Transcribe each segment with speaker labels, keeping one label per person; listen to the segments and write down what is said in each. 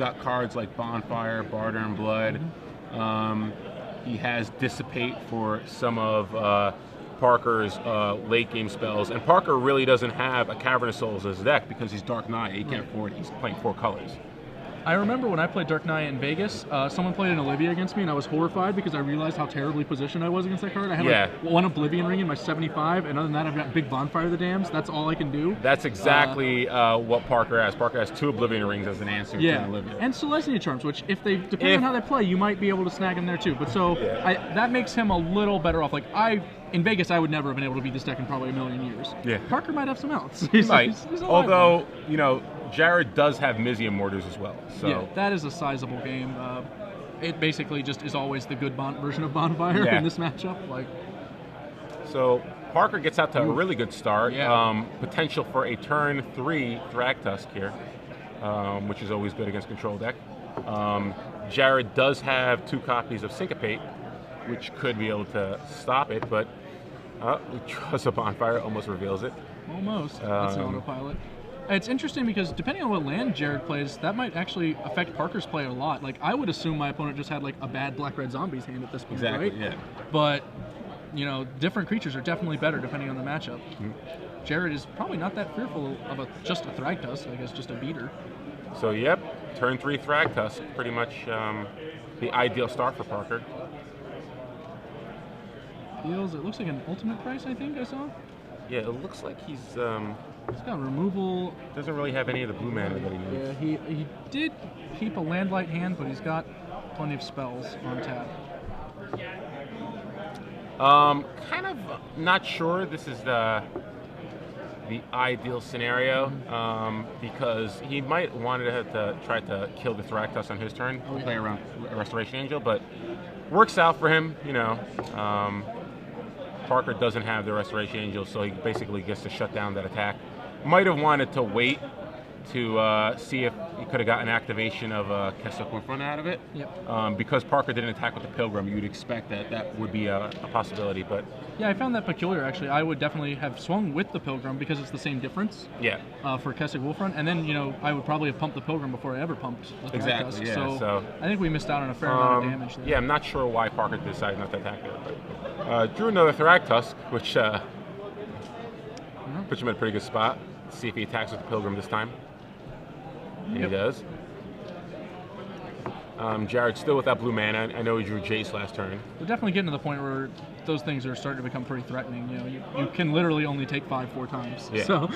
Speaker 1: got cards like Bonfire, Barter and Blood. He has Dissipate for some of Parker's late game spells, and Parker really doesn't have a Cavern of Souls as his deck because he's Dark Knight. He can't afford it. He's playing 4 colors.
Speaker 2: I remember when I played Dark Knight in Vegas, someone played an Olivia against me, and I was horrified because I realized how terribly positioned I was against that card. I had like 1 Oblivion Ring in my 75, and other than that, I've got big Bonfire of the Dams. That's all I can do.
Speaker 1: That's exactly what Parker has. Parker has 2 Oblivion Rings as an answer to an Olivia.
Speaker 2: And Celestia Charms, which depending on how they play, you might be able to snag them there too. But that makes him a little better off. Like in Vegas, I would never have been able to beat this deck in probably a million years.
Speaker 1: Yeah.
Speaker 2: Parker might have some else.
Speaker 1: He might. Although, you know, Jared does have Mizium Mortars as well. So.
Speaker 2: Yeah, that is a sizable game. It basically just is always the good version of Bonfire in this matchup.
Speaker 1: So Parker gets out to a really good start. Potential for a turn 3 Thragtusk here, which is always good against control deck. Jared does have 2 copies of Syncopate, which could be able to stop it, but he draws a Bonfire, almost reveals it.
Speaker 2: Almost. That's an autopilot. It's interesting because depending on what land Jared plays, that might actually affect Parker's play a lot. Like, I would assume my opponent just had like a bad Black-Red Zombies hand at this point, right?
Speaker 1: Yeah.
Speaker 2: But, you know, different creatures are definitely better depending on the matchup. Jared is probably not that fearful of just a Thragtusk, I guess just a beater.
Speaker 1: So, turn 3 Thragtusk, pretty much the ideal start for Parker.
Speaker 2: It looks like an ultimate price, I think I saw.
Speaker 1: Yeah, it looks like he's
Speaker 2: got removal.
Speaker 1: Doesn't really have any of the blue mana that he needs.
Speaker 2: Yeah, he did keep a landlight hand, but he's got plenty of spells on tap.
Speaker 1: Kind of not sure this is the ideal scenario because he might want to have to try to kill the Thragtusk on his turn, play around Restoration Angel, but works out for him, you know. Parker doesn't have the Restoration Angel, so he basically gets to shut down that attack. Might have wanted to wait to see if he could have gotten activation of Keswick Wolfrun out of it. Because Parker didn't attack with the Pilgrim, you'd expect that would be a possibility. But
Speaker 2: yeah, I found that peculiar, actually. I would definitely have swung with the Pilgrim because it's the same difference for Keswick Wolfrun. And then, you know, I would probably have pumped the Pilgrim before I ever pumped the
Speaker 1: Exactly,
Speaker 2: Thragtusk.
Speaker 1: yeah.
Speaker 2: So I think we missed out on a fair amount of damage there.
Speaker 1: Yeah, I'm not sure why Parker decided not to attack there. But drew another Thragtusk, which puts him in a pretty good spot. Let's see if he attacks with the Pilgrim this time. And he does. Jared still with that blue mana. I know he drew Jace last turn.
Speaker 2: We're definitely getting to the point where those things are starting to become pretty threatening. You know, you can literally only take 4 times.
Speaker 1: Yeah.
Speaker 2: So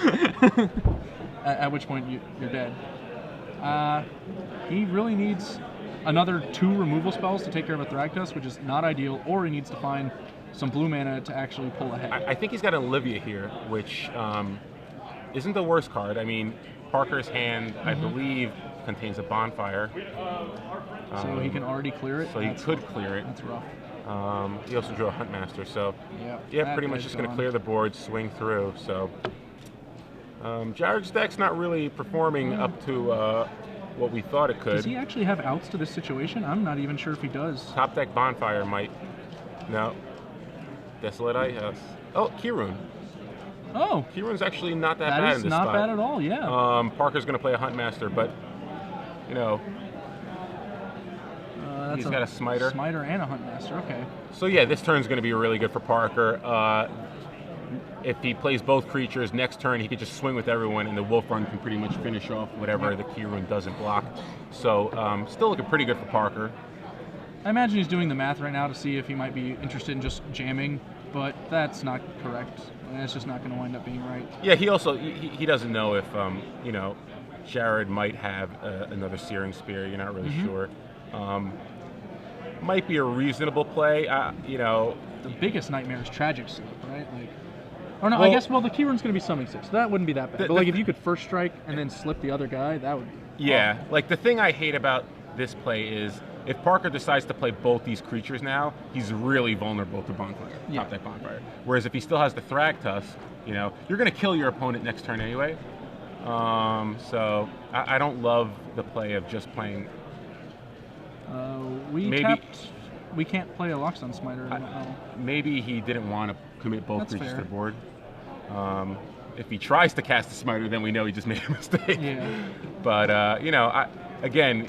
Speaker 2: at which point you're dead. He really needs another 2 removal spells to take care of a Thragtusk, which is not ideal, or he needs to find some blue mana to actually pull ahead.
Speaker 1: I think he's got Olivia here, which isn't the worst card. I mean, Parker's hand, I believe, contains a Bonfire.
Speaker 2: So he can already clear it?
Speaker 1: So he could clear it.
Speaker 2: That's rough.
Speaker 1: He also drew a Huntmaster, so
Speaker 2: yeah,
Speaker 1: pretty much just going to clear the board, swing through. So Jared's deck's not really performing up to what we thought it could.
Speaker 2: Does he actually have outs to this situation? I'm not even sure if he does.
Speaker 1: Top deck Bonfire might. No. Desolate Eye, yes. Oh, Kirun.
Speaker 2: Oh.
Speaker 1: Kirun's actually not that bad in this
Speaker 2: spot. That is not
Speaker 1: spot.
Speaker 2: bad at all, yeah.
Speaker 1: Parker's going to play a Huntmaster, but, you know, he's got a Smiter.
Speaker 2: Smiter and a Huntmaster, okay.
Speaker 1: So, yeah, this turn's going to be really good for Parker. If he plays both creatures, next turn he could just swing with everyone, and the Wolfrun can pretty much finish off whatever the Kirun doesn't block. So, still looking pretty good for Parker.
Speaker 2: I imagine he's doing the math right now to see if he might be interested in just jamming, but that's not correct. And it's just not going to wind up being right.
Speaker 1: Yeah, he also he doesn't know if you know, Jared might have another Searing Spear. You're not really sure. Might be a reasonable play. You know,
Speaker 2: the biggest nightmare is Tragic Sleep, right? Like, or no, I guess the Kirun's going to be Summoning 6, so that wouldn't be that bad. But like, if you could first strike and then slip the other guy, that would be awful.
Speaker 1: Like the thing I hate about this play is, if Parker decides to play both these creatures now, he's really vulnerable to Bonfire, top deck Bonfire. Whereas if he still has the Thragtusk, you know, you're going to kill your opponent next turn anyway. So I don't love the play of just playing.
Speaker 2: We can't play a Lockstone Smiter. I don't know.
Speaker 1: Maybe he didn't want to commit both creatures
Speaker 2: fair.
Speaker 1: to the board. If he tries to cast a Smiter, then we know he just made a mistake.
Speaker 2: Yeah.
Speaker 1: But you know, again,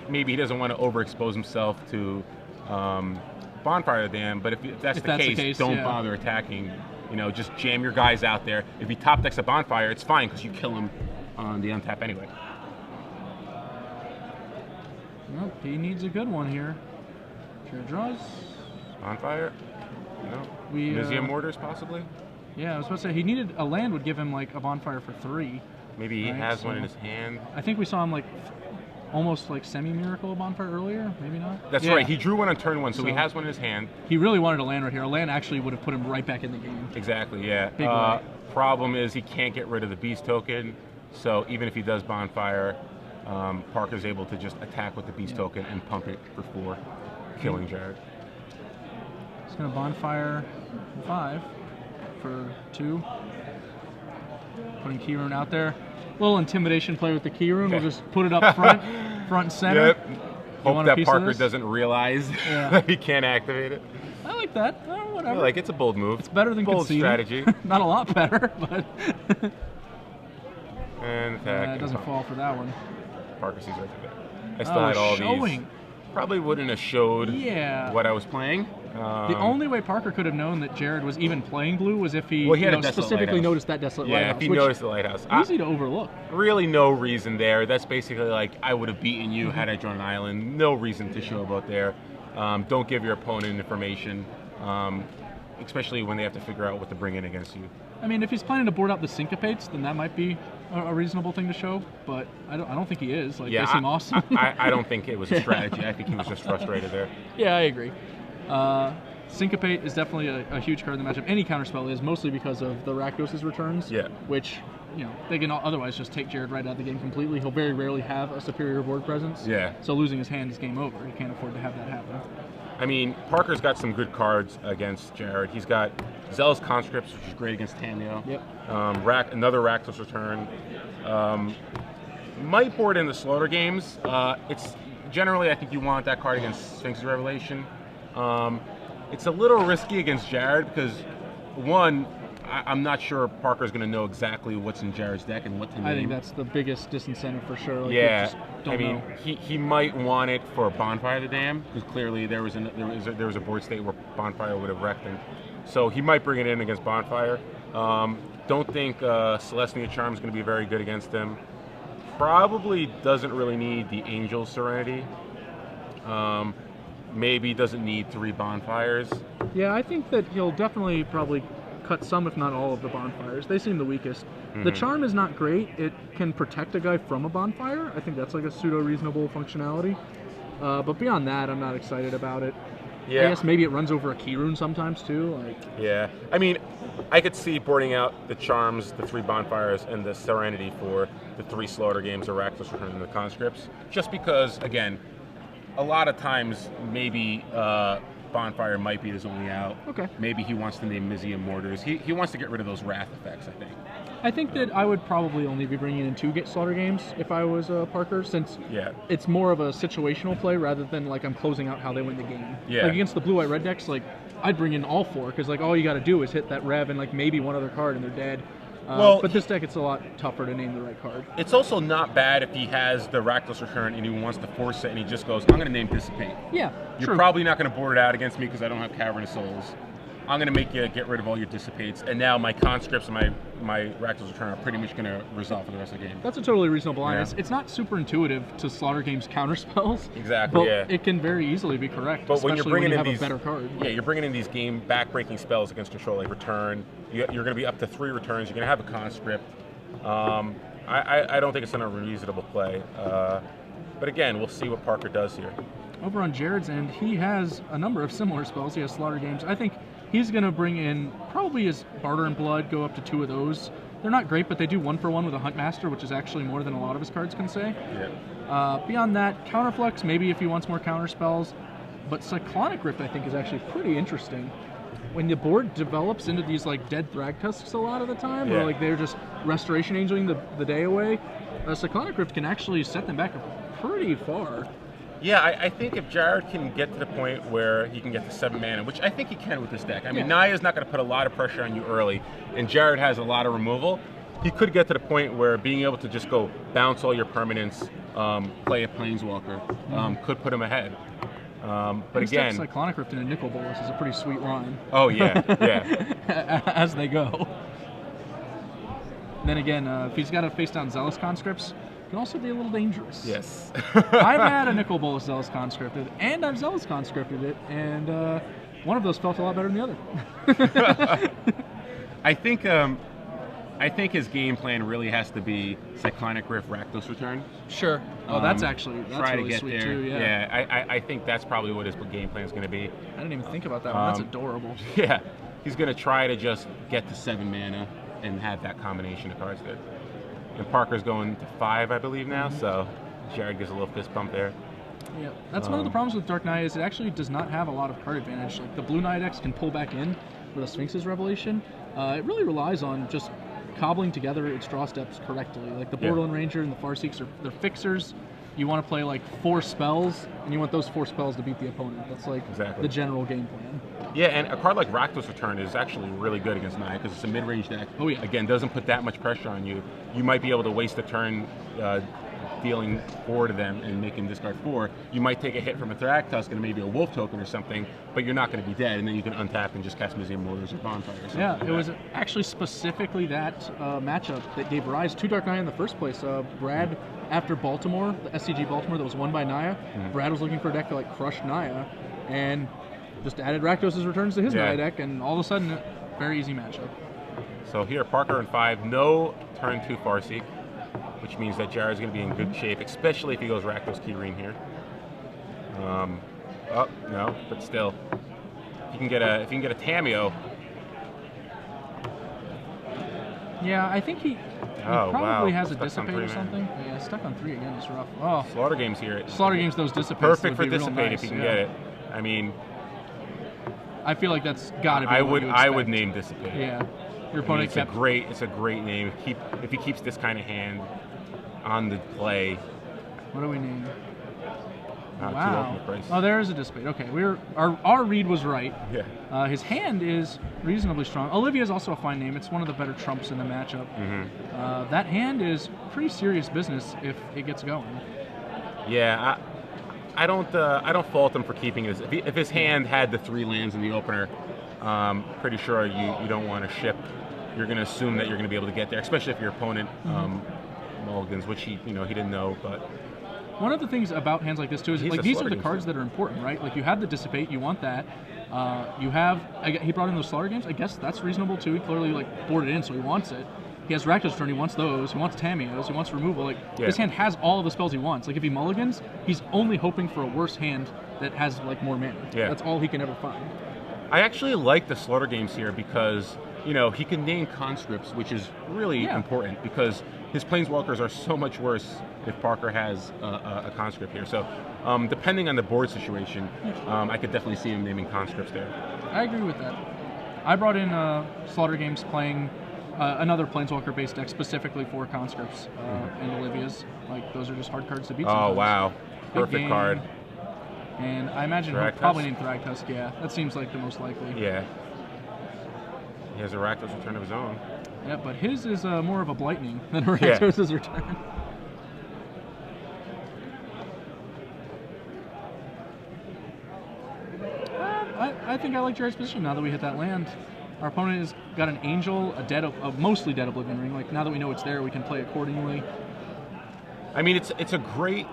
Speaker 1: maybe he doesn't want to overexpose himself to Bonfire Dam, but if that's the case, don't bother attacking. Just jam your guys out there. If he top decks a Bonfire, it's fine because you kill him on the untap anyway.
Speaker 2: Nope, he needs a good one here. Sure draws.
Speaker 1: Bonfire? No. Museum Mortars, possibly?
Speaker 2: Yeah, I was supposed to say he needed a land would give him like a Bonfire for 3.
Speaker 1: Maybe he has one in his hand.
Speaker 2: I think we saw him like almost like semi-miracle Bonfire earlier. Maybe not.
Speaker 1: That's right. He drew one on turn 1, so he has one in his hand.
Speaker 2: He really wanted a land right here. A land actually would have put him right back in the game.
Speaker 1: Exactly. Yeah. Problem is he can't get rid of the beast token. So even if he does Bonfire, Parker's able to just attack with the beast token and pump it for 4, killing Jared.
Speaker 2: He's gonna Bonfire 5 for 2. Putting Keyrune out there. Little intimidation play with the Keyrune. We'll just put it up front and center.
Speaker 1: Yep. Hope that Parker doesn't realize that he can't activate it.
Speaker 2: I like that. Whatever.
Speaker 1: It's a bold move.
Speaker 2: It's better than
Speaker 1: bold strategy.
Speaker 2: Not a lot better, but.
Speaker 1: And attack.
Speaker 2: It doesn't fall for that one.
Speaker 1: Parker sees right through that. I still had all these. Probably wouldn't have showed what I was playing.
Speaker 2: The only way Parker could have known that Jared was even playing blue was if he
Speaker 1: specifically
Speaker 2: noticed that Desolate Lighthouse.
Speaker 1: Yeah, if he noticed the lighthouse.
Speaker 2: Easy to overlook.
Speaker 1: Really no reason there. That's basically like, I would have beaten you had I drawn an island. No reason to show about there. Don't give your opponent information, especially when they have to figure out what to bring in against you.
Speaker 2: I mean, if he's planning to board out the Syncopates, then that might be a reasonable thing to show, but I don't think he is. They seem awesome.
Speaker 1: I don't think it was a strategy. I think he was just frustrated there.
Speaker 2: Yeah, I agree. Syncopate is definitely a huge card in the matchup. Any counterspell is, mostly because of the Rakdos' returns, which, they can otherwise just take Jared right out of the game completely. He'll very rarely have a superior board presence.
Speaker 1: Yeah.
Speaker 2: So losing his hand is game over. He can't afford to have that happen.
Speaker 1: I mean, Parker's got some good cards against Jared. He's got Zealous Conscripts, which is great against Tameo.
Speaker 2: Yep.
Speaker 1: Another Rakdos return. Might board in the Slaughter games. It's generally, I think you want that card against Sphinx's Revelation. It's a little risky against Jared because, one, I'm not sure Parker's going to know exactly what's in Jared's deck and what to name.
Speaker 2: I think that's the biggest disincentive for sure.
Speaker 1: He might want it for Bonfire the Dam because clearly there was a board state where Bonfire would have wrecked him. So he might bring it in against Bonfire. Don't think Celestia Charm is going to be very good against him. Probably doesn't really need the Angel Serenity. Maybe doesn't need 3 Bonfires.
Speaker 2: Yeah, I think that he'll definitely probably cut some, if not all, of the Bonfires. They seem the weakest. The Charm is not great. It can protect a guy from a Bonfire. I think that's like a pseudo-reasonable functionality. But beyond that, I'm not excited about it. Yeah. I guess maybe it runs over a Keyrune sometimes, too.
Speaker 1: Yeah. I mean, I could see boarding out the Charms, the 3 Bonfires, and the Serenity for the 3 Slaughter games, the Rakdos Return, and the Conscripts. Just because, again, a lot of times maybe Bonfire might be his only out.
Speaker 2: Okay.
Speaker 1: Maybe he wants to name Museum Mortars. He wants to get rid of those Wrath effects, I think.
Speaker 2: I think that I would probably only be bringing in 2 Slaughter games if I was Parker, since it's more of a situational play rather than like I'm closing out how they win the game.
Speaker 1: Yeah.
Speaker 2: Like against the blue-white red decks, like I'd bring in all 4 because like all you got to do is hit that Rev and like maybe one other card and they're dead. But this deck, it's a lot tougher to name the right card.
Speaker 1: It's also not bad if he has the Rakdos Return and he wants to force it and he just goes, I'm going to name Dissipate.
Speaker 2: Yeah,
Speaker 1: You're probably not going to board it out against me because I don't have Cavernous Souls. I'm going to make you get rid of all your Dissipates, and now my Conscripts and my Rakdos Return are pretty much going to resolve for the rest of the game.
Speaker 2: That's a totally reasonable line. Yeah. It's not super intuitive to Slaughter Games counterspells.
Speaker 1: Exactly,
Speaker 2: but it can very easily be correct,
Speaker 1: but when you're bringing in these,
Speaker 2: a better card.
Speaker 1: Yeah, you're bringing in these game back-breaking spells against control, like Return. You're going to be up to 3 returns. You're going to have a Conscript. I don't think it's an unreasonable play. But again, we'll see what Parker does here.
Speaker 2: Over on Jared's end, he has a number of similar spells. He has Slaughter Games. I think he's going to bring in probably his Barter and Blood, go up to 2 of those. They're not great, but they do 1-for-1 with a Huntmaster, which is actually more than a lot of his cards can say.
Speaker 1: Yeah.
Speaker 2: Beyond that, Counterflux, maybe if he wants more counter spells. But Cyclonic Rift, I think, is actually pretty interesting. When the board develops into these like dead Thragtusks a lot of the time, or like they're just Restoration Angeling the day away, Cyclonic Rift can actually set them back pretty far.
Speaker 1: Yeah, I think if Jared can get to the point where he can get to 7 mana, which I think he can with this deck. I mean, Naya's not going to put a lot of pressure on you early, and Jared has a lot of removal. He could get to the point where being able to just go bounce all your permanents play a Planeswalker, could put him ahead. But again,
Speaker 2: Cyclonic Rift and a Nicol Bolas is a pretty sweet line.
Speaker 1: Oh yeah, yeah.
Speaker 2: As they go. Then again, if he's got to face down Zealous Conscripts, it can also be a little dangerous.
Speaker 1: Yes.
Speaker 2: I've had a Nicol Bolas Zealous Conscripted, and I've Zealous Conscripted it, and one of those felt a lot better than the other.
Speaker 1: I think his game plan really has to be Cyclonic Rift, Rakdos Return.
Speaker 2: Sure. Oh, that's
Speaker 1: try
Speaker 2: really
Speaker 1: to get
Speaker 2: sweet
Speaker 1: there.
Speaker 2: too. Yeah.
Speaker 1: I think that's probably what his game plan is going to be.
Speaker 2: I didn't even think about that one. That's adorable.
Speaker 1: Yeah, he's going to try to just get to 7 mana and have that combination of cards there. And Parker's going to 5, I believe now, so Jared gives a little fist bump there.
Speaker 2: Yeah, that's one of the problems with Dark Naya is it actually does not have a lot of card advantage. Like the blue Naya decks can pull back in with a Sphinx's Revelation. It really relies on just cobbling together its draw steps correctly. Like the Borderland Ranger and the Farseeks they're fixers. You want to play like 4 spells, and you want those 4 spells to beat the opponent. That's like the general game plan.
Speaker 1: Yeah, and a card like Rakdos Return is actually really good against Naya because it's a mid-range deck.
Speaker 2: Oh yeah.
Speaker 1: Again, doesn't put that much pressure on you. You might be able to waste a turn dealing 4 to them and making discard 4. You might take a hit from a Thragtusk and maybe a Wolf token or something, but you're not going to be dead, and then you can untap and just cast Museum Mortars or Bonfire or something.
Speaker 2: Yeah, it was actually specifically that matchup that gave rise to Dark Naya in the first place. Brad, after Baltimore, the SCG Baltimore that was won by Naya, Brad was looking for a deck that like crushed Naya, and just added Rakdos' returns to his Naya deck, and all of a sudden, very easy matchup.
Speaker 1: So here, Parker in 5, no turn 2 Farseek, which means that Jared's going to be in good shape, especially if he goes Rakdos Keyring here. Oh no, but still, if you can get a Tameo.
Speaker 2: Yeah, I think he probably has a Dissipate or something. Yeah, stuck on 3 again is rough. Oh,
Speaker 1: Slaughter Games here.
Speaker 2: Slaughter Games those Dissipates.
Speaker 1: Perfect for Dissipate
Speaker 2: nice,
Speaker 1: if you can get it. I mean,
Speaker 2: I feel like that's got to be.
Speaker 1: I would name Dissipate.
Speaker 2: Yeah, your opponent
Speaker 1: it's a great name. If he keeps this kind of hand on the play.
Speaker 2: What do we name?
Speaker 1: Wow.
Speaker 2: Oh, there is a Dissipate. Okay, our read was right.
Speaker 1: Yeah.
Speaker 2: His hand is reasonably strong. Olivia is also a fine name. It's one of the better trumps in the matchup. That hand is pretty serious business if it gets going.
Speaker 1: Yeah, I don't fault him for keeping his. If his hand had the 3 lands in the opener, pretty sure you don't want to ship. You're going to assume that you're going to be able to get there, especially if your opponent mulligans, which he didn't know, but.
Speaker 2: One of the things about hands like this too is like these are the cards that are important, right? Like you have the Dissipate, you want that. You have he brought in those Slaughter Games. I guess that's reasonable too. He clearly like boarded in, so he wants it. He has Rakdos Return, he wants those. He wants Tameos, he wants removal. Like this hand has all of the spells he wants. Like if he mulligans, he's only hoping for a worse hand that has like more mana.
Speaker 1: Yeah.
Speaker 2: That's all he can ever find.
Speaker 1: I actually like the Slaughter Games here because he can name conscripts, which is really important because his Planeswalkers are so much worse if Parker has a conscript here. So depending on the board situation, I could definitely see him naming conscripts there.
Speaker 2: I agree with that. I brought in Slaughter Games playing another Planeswalker-based deck specifically for conscripts and Olivia's. Like those are just hard cards to beat.
Speaker 1: Oh wow, perfect card.
Speaker 2: And I imagine he'll probably name Thragtusk. Yeah, that seems like the most likely.
Speaker 1: Yeah. He has a Rakdos Return of his own.
Speaker 2: Yeah, but his is more of a Blightning than a Rakdos' Return. I think I like Jared's position now that we hit that land. Our opponent has got an Angel, a mostly dead Oblivion Ring. Like now that we know it's there, we can play accordingly.
Speaker 1: I mean, it's a great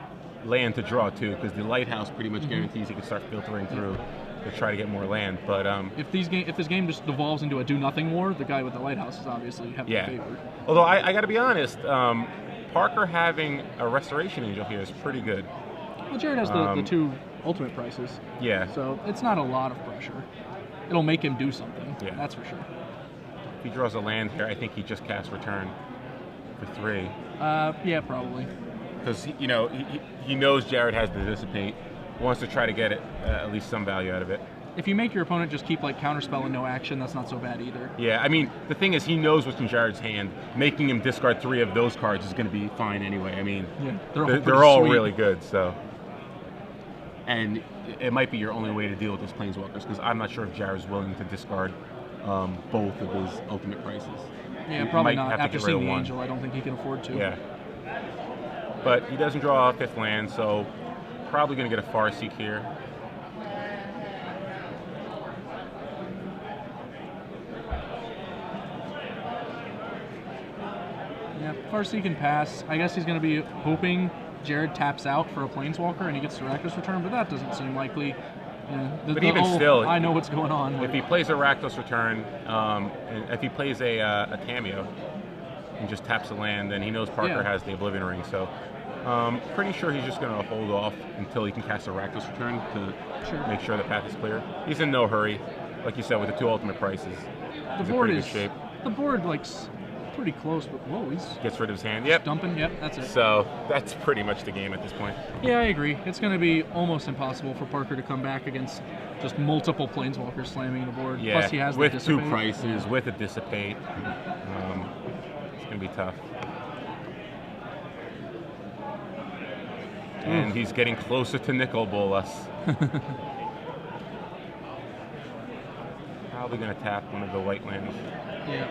Speaker 1: land to draw too, because the Lighthouse pretty much guarantees you can start filtering through to try to get more land. But
Speaker 2: if this game just devolves into a do nothing war, the guy with the Lighthouse is obviously heavily favored.
Speaker 1: Although I got to be honest, Parker having a Restoration Angel here is pretty good.
Speaker 2: Well, Jared has the 2 ultimate prices.
Speaker 1: Yeah.
Speaker 2: So it's not a lot of pressure. It'll make him do something. Yeah. That's for sure.
Speaker 1: If he draws a land here, I think he just casts Return for 3.
Speaker 2: Yeah, probably.
Speaker 1: Because he knows Jared has the Dissipate, wants to try to get it at least some value out of it.
Speaker 2: If you make your opponent just keep like Counterspell and no action, that's not so bad either.
Speaker 1: Yeah, I mean the thing is he knows what's in Jared's hand. Making him discard 3 of those cards is going to be fine anyway. I mean, they're all really good. So, and it might be your only way to deal with those Planeswalkers because I'm not sure if Jared's willing to discard both of his ultimate prices.
Speaker 2: Yeah, probably not. After seeing the Angel, I don't think he can afford to.
Speaker 1: Yeah. but he doesn't draw a 5th land, so probably going to get a Farseek here.
Speaker 2: Yeah, Farseek can pass. I guess he's going to be hoping Jared taps out for a Planeswalker and he gets the Rakdos Return, but that doesn't seem likely.
Speaker 1: But even still,
Speaker 2: I know what's going on.
Speaker 1: If he plays a Rakdos Return, and if he plays a Cameo and just taps a land, then he knows Parker has the Oblivion Ring. So pretty sure he's just going to hold off until he can cast a Rakdos Return to make sure the path is clear. He's in no hurry. Like you said, with the 2 ultimate prices, he's in pretty good shape.
Speaker 2: The board, like, pretty close, but whoa, he's...
Speaker 1: Gets rid of his hand, yep.
Speaker 2: Dumping, yep, that's it.
Speaker 1: So that's pretty much the game at this point.
Speaker 2: Yeah, I agree. It's going to be almost impossible for Parker to come back against just multiple Planeswalkers slamming the board.
Speaker 1: Yeah,
Speaker 2: plus he has
Speaker 1: with
Speaker 2: the Dissipate.
Speaker 1: 2 prices, with a Dissipate. It's going to be tough. And he's getting closer to Nicol Bolas. Probably going to tap one of the white lands.
Speaker 2: Yeah.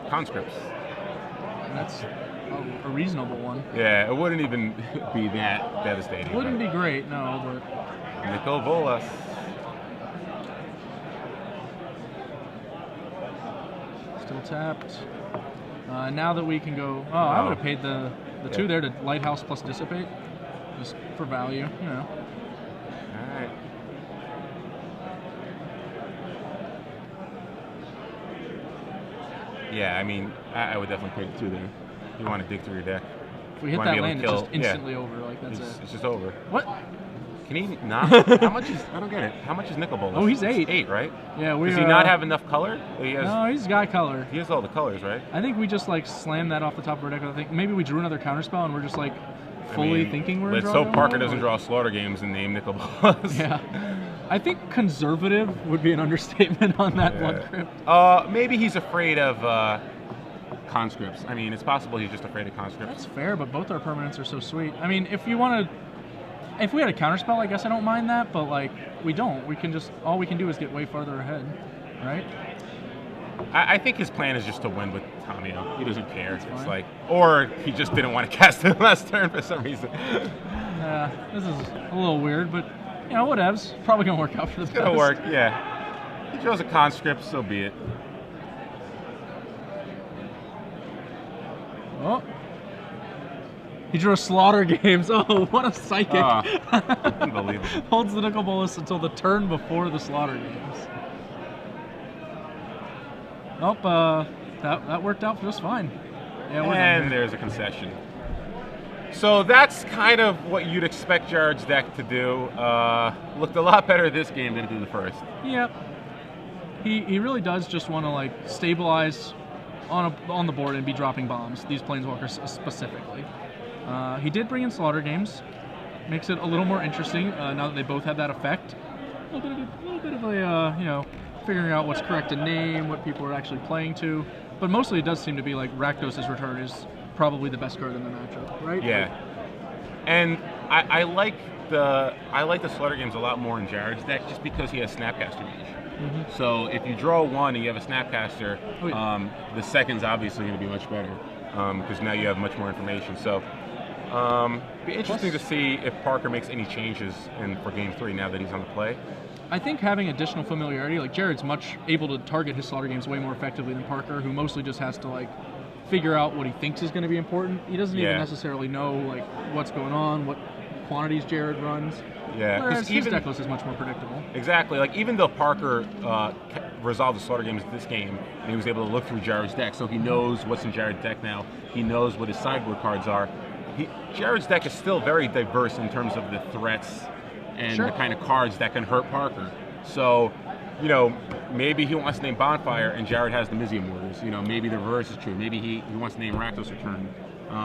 Speaker 1: Conscripts.
Speaker 2: And that's a reasonable one.
Speaker 1: Yeah, it wouldn't even be that devastating.
Speaker 2: Wouldn't be great, no, but...
Speaker 1: Nicol Bolas.
Speaker 2: Still tapped. Now that we can go... Oh, I would have paid the 2 there to Lighthouse plus Dissipate. Just for value, you know.
Speaker 1: Alright. Yeah, I mean, I would definitely take 2 there. You want to dig through your deck.
Speaker 2: If we hit that land, it's just instantly over. Like, that's it.
Speaker 1: It's just over.
Speaker 2: What?
Speaker 1: Can he not? How much is... I don't get it. How much is Nicol Bolas?
Speaker 2: Oh, he's 8.
Speaker 1: 8, right?
Speaker 2: Yeah,
Speaker 1: Does he not have enough color?
Speaker 2: No, he's got color.
Speaker 1: He has all the colors, right?
Speaker 2: I think we just, like, slammed that off the top of our deck. I think maybe we drew another counterspell and we're just, like, fully thinking we're
Speaker 1: let's hope Parker doesn't draw Slaughter Games and name Nicol Bolas.
Speaker 2: Yeah. I think conservative would be an understatement on that Blood Crypt.
Speaker 1: Maybe he's afraid of conscripts. I mean, it's possible he's just afraid of conscripts.
Speaker 2: That's fair, but both our permanents are so sweet. I mean, if we had a counterspell, I guess I don't mind that, but, like, we don't. We can just, all we can do is get way farther ahead, right?
Speaker 1: I think his plan is just to win with Tamio. He doesn't care. It's like, or he just didn't want to cast it last turn for some reason.
Speaker 2: This is a little weird, but, you know, whatevs. Probably going to work out for the best.
Speaker 1: It's going to work, yeah. He draws a conscript, so be it.
Speaker 2: Oh. He drew Slaughter Games. Oh, what a psychic.
Speaker 1: Unbelievable.
Speaker 2: Holds the Nicol Bolas until the turn before the Slaughter Games. Nope, that worked out just fine. Yeah,
Speaker 1: and there's a concession. So that's kind of what you'd expect Jared's deck to do. Looked a lot better this game than it did the first.
Speaker 2: Yep. He really does just want to, like, stabilize on the board and be dropping bombs, these Planeswalkers specifically. He did bring in Slaughter Games. Makes it a little more interesting now that they both have that effect. A little bit of a you know, figuring out what's correct to name, what people are actually playing to. But mostly it does seem to be like Rakdos' Return is probably the best card in the matchup, right?
Speaker 1: Yeah. And I like the Slaughter Games a lot more in Jared's deck just because he has Snapcaster Mage. Mm-hmm. So if you draw 1 and you have a Snapcaster, the second's obviously going to be much better because now you have much more information. So be interesting to see if Parker makes any changes for Game 3 now that he's on the play.
Speaker 2: I think having additional familiarity, like Jared's much able to target his Slaughter Games way more effectively than Parker, who mostly just has to, like, figure out what he thinks is going to be important. He doesn't even necessarily know, like, what's going on, what quantities Jared runs.
Speaker 1: Yeah,
Speaker 2: whereas his deck list is much more predictable.
Speaker 1: Exactly. Like, even though Parker resolved the Slaughter Games this game, and he was able to look through Jared's deck, so he knows what's in Jared's deck now. He knows what his sideboard cards are. Jared's deck is still very diverse in terms of the threats and the kind of cards that can hurt Parker. So, you know, maybe he wants to name Bonfire and Jared has the Mizium Mortars. You know, maybe the reverse is true. Maybe he wants to name Rakdos Return.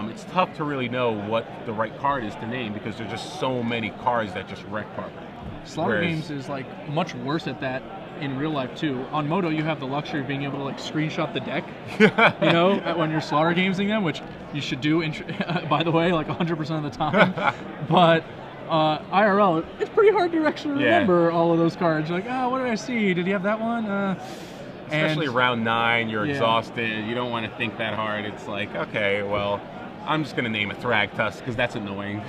Speaker 1: It's tough to really know what the right card is to name because there's just so many cards that just wreck Parker.
Speaker 2: Slaughter Games is, like, much worse at that in real life too. On Moto, you have the luxury of being able to, like, screenshot the deck, you know, when you're Slaughter Gamesing them, which you should do, by the way, like 100% of the time. But IRL, it's pretty hard to actually remember all of those cards. You're like, oh, what did I see? Did he have that one?
Speaker 1: Especially round 9, you're exhausted. You don't want to think that hard. It's like, okay, well, I'm just going to name a Thragtusk because that's annoying.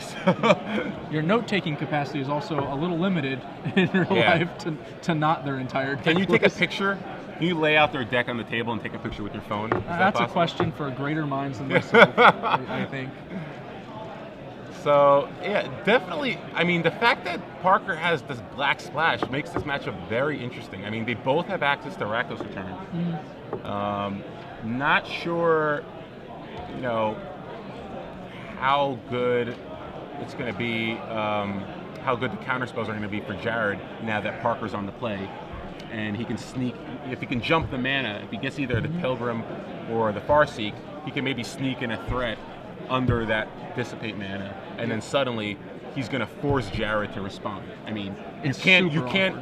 Speaker 2: Your note-taking capacity is also a little limited in real life to not their entire deck.
Speaker 1: Can you take a picture? Can you lay out their deck on the table and take a picture with your phone?
Speaker 2: That's a question for greater minds than myself, I think.
Speaker 1: So, yeah, definitely. I mean, the fact that Parker has this black splash makes this matchup very interesting. I mean, they both have access to Rakdos Return. Not sure, you know, how good it's going to be, how good the counterspells are going to be for Jared now that Parker's on the play. And he can sneak, if he can jump the mana, if he gets either the Pilgrim or the Farseek, he can maybe sneak in a threat under that Dissipate mana, and then suddenly he's going to force Jared to respond. I mean, you can't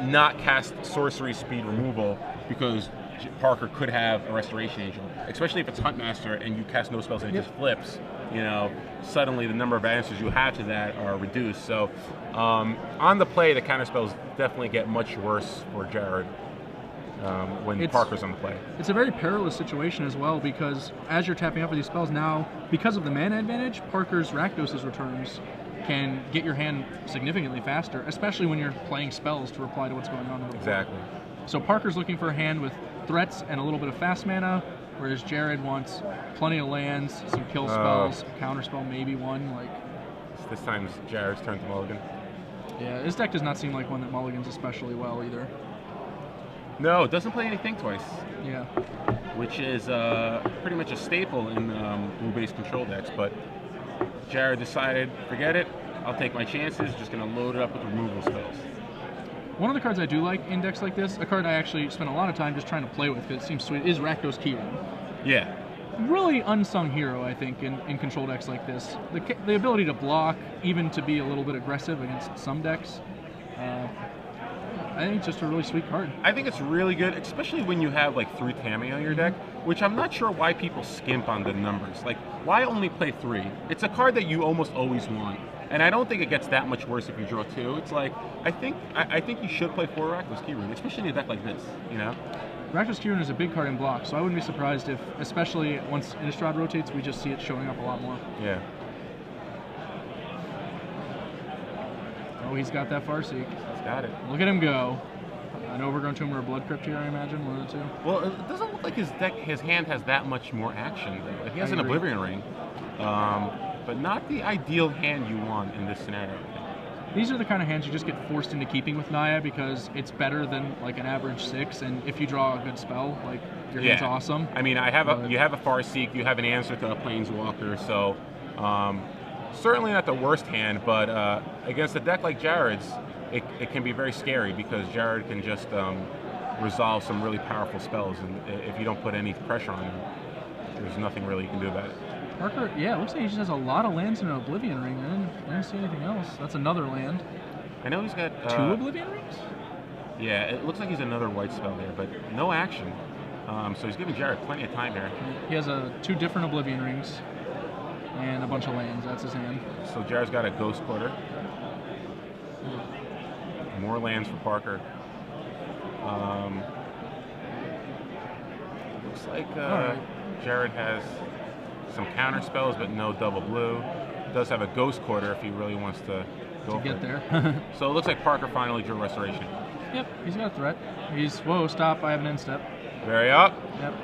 Speaker 1: not cast Sorcery Speed Removal because Parker could have a Restoration Angel, especially if it's Huntmaster and you cast no spells and it just flips. You know, suddenly the number of answers you have to that are reduced. So on the play, the counterspells definitely get much worse for Jared when Parker's on the play. It's
Speaker 2: a very perilous situation as well because as you're tapping up with these spells now, because of the mana advantage, Parker's Rakdos' returns can get your hand significantly faster, especially when you're playing spells to reply to what's going on in the board.
Speaker 1: Exactly.
Speaker 2: So Parker's looking for a hand with threats and a little bit of fast mana, whereas Jared wants plenty of lands, some kill spells, counterspell, maybe one. Like
Speaker 1: this time's Jared's turn to mulligan.
Speaker 2: Yeah, his deck does not seem like one that mulligans especially well either.
Speaker 1: No, it doesn't play anything twice.
Speaker 2: Yeah.
Speaker 1: Which is pretty much a staple in blue-based control decks, but Jared decided, forget it, I'll take my chances, just going to load it up with removal spells.
Speaker 2: One of the cards I do like in decks like this, a card I actually spent a lot of time just trying to play with because it seems sweet, is Rakdos Keyring.
Speaker 1: Yeah.
Speaker 2: Really unsung hero, I think, in control decks like this. The ability to block, even to be a little bit aggressive against some decks. I think it's just a really sweet card.
Speaker 1: I think it's really good, especially when you have like 3 Tammy on your deck, which I'm not sure why people skimp on the numbers. Like, why only play 3? It's a card that you almost always want. And I don't think it gets that much worse if you draw 2. It's like, I think you should play 4 Rakdos Keyring, especially in a deck like this, you know?
Speaker 2: Rakdos Keyring is a big card in block, so I wouldn't be surprised if, especially once Innistrad rotates, we just see it showing up a lot more.
Speaker 1: Yeah.
Speaker 2: Oh, he's got that Farseek.
Speaker 1: He's got it.
Speaker 2: Look at him go. An Overgrown Tomb or a Blood Crypt here, I imagine, one of the two.
Speaker 1: Well, it doesn't look like his hand has that much more action. Like, he has an Oblivion Ring, but not the ideal hand you want in this scenario.
Speaker 2: These are the kind of hands you just get forced into keeping with Naya because it's better than like an average 6, and if you draw a good spell, like your hand's awesome.
Speaker 1: I mean, you have a Farseek, you have an answer to a Planeswalker, so certainly not the worst hand, but against a deck like Jared's, it can be very scary because Jared can just resolve some really powerful spells, and if you don't put any pressure on him, there's nothing really you can do about it.
Speaker 2: Parker, it looks like he just has a lot of lands in an Oblivion Ring. I didn't see anything else. That's another land.
Speaker 1: I know he's got
Speaker 2: 2 Oblivion Rings?
Speaker 1: Yeah, it looks like he's another white spell there, but no action. So he's giving Jared plenty of time here.
Speaker 2: He has 2 different Oblivion Rings and a bunch of lands. That's his hand.
Speaker 1: So Jared's got a Ghost Quarter. More lands for Parker. Looks like Jared has some counter spells, but no double blue. Does have a Ghost Quarter if he really wants to go
Speaker 2: get there.
Speaker 1: So it looks like Parker finally drew Restoration.
Speaker 2: Yep, he's got a threat. Whoa, stop, I have an instep.
Speaker 1: Very up.
Speaker 2: Yep.